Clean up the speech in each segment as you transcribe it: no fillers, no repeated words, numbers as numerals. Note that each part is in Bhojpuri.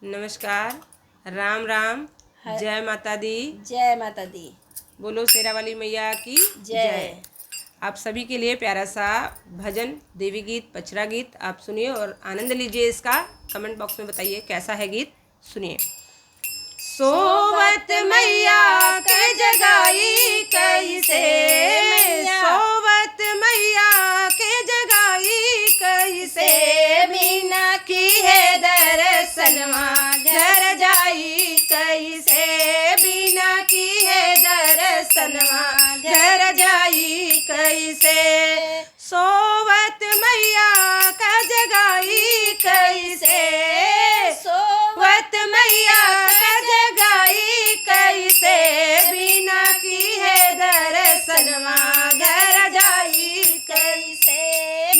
नमस्कार, राम राम, जय माता दी। जय माता दी। बोलो शेरा वाली मैया की जय। आप सभी के लिए प्यारा सा भजन, देवी गीत, पचरा गीत आप सुनिए और आनंद लीजिए। इसका कमेंट बॉक्स में बताइए कैसा है गीत। सुनिए। सोवत मैया के जगाई कैसे, सोवत मैया के जगाई कैसे, बिना की है दर्शनवा घर जाई कैसे, बिना की है दर्शनवा घर जाई कैसे। सोवत मैया का जगाई कैसे, सोवत मैया का जगाई कैसे, बिना की है दर्शनवा घर जाई कैसे,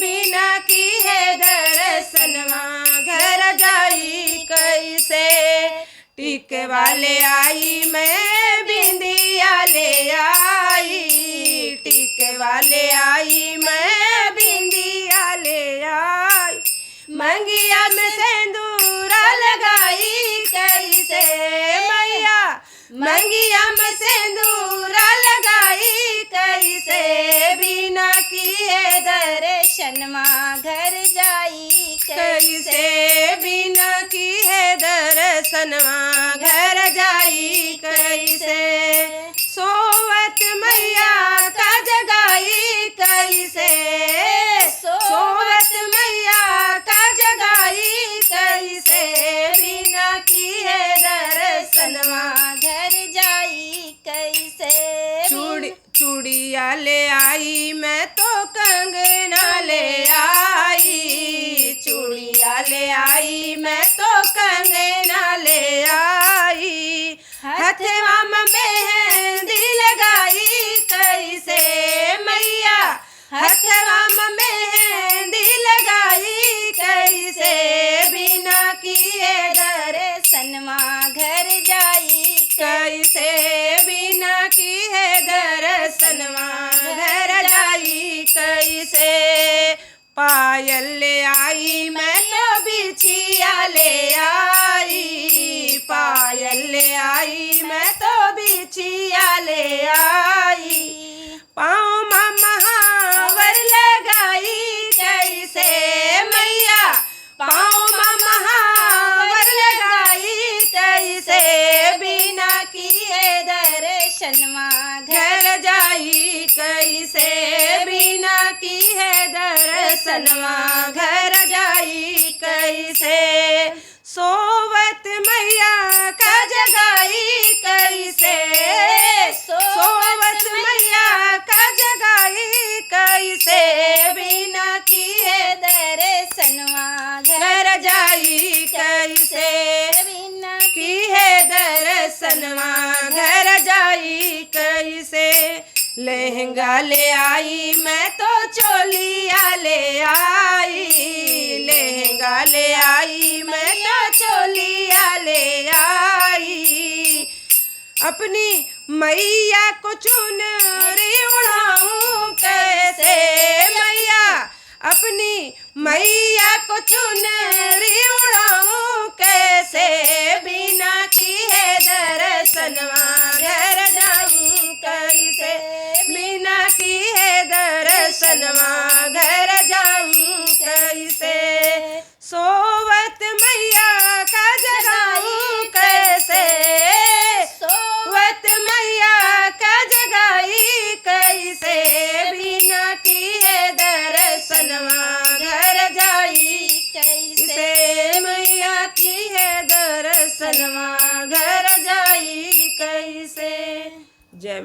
बिना की है दर्शनवा घर जाई कैसे। टीके वाले आई मैं बिंदिया ले आई, टीके वाले आई मैं बिंदिया ले आई, मंगिया में सिंदूरा लगाई कैसे मैया, मंगिया में सिंदूरा लगाई कैसे, बिना किए दर्शनवा घर जाई कैसे, बिना किए दर्शनवा घर जाई कैसे। सोवत मैया का जगाई कैसे, सोवत मैया का जगाई कैसे, बिना किए दर्शनवा घर जाई कैसे। चूड़िया ले आई मैं तो कंगना ले आई, चूड़िया ले आई मैं तो कंगना ले आई, हथवा में मेहंदी लगाई कैसे मैया, हथवा में मेहंदी लगाई कैसे, बिना किए दर्शनवा घर जाई कैसे, बिना किए दर्शनवा घर जाई कैसे। पायल ले आई मैं तो बिछिया ले आई, पायल ले आई मैं तो बिछिया ले आई, पाँव में महावर लगाई कैसे मैया, पाँव में महावर लगाई कैसे, बिना किए दर्शनवा घर जाई कैसे, बिना किए दर्शनवा घर जाई कैसे। सोवत मैया का जगाई कैसे, सोवत मैया का जगाई कैसे, बिना किए दर्शनवा घर जाई कैसे, बिना किए दर्शनवा घर जाई कैसे। लहंगा ले आई मैं तो चोलिया ले आई, लहंगा ले आई मैं तो चोलिया ले आई, अपनी मैया को चुनरी उड़ाऊं कैसे मैया, अपनी मैया को चुनरी उड़ाऊं कैसे, बिना किए दर्शनवा घर जाऊं कैसे, बिना किए दर्शनवा घर जाऊं कैसे। सोवत मैया का जगाऊं कैसे, सोवत मैया का जगाई कैसे, बिना किए दर्शनवा घर जाई कैसे, मैया किए दर्शनवा घर जाई कैसे। जय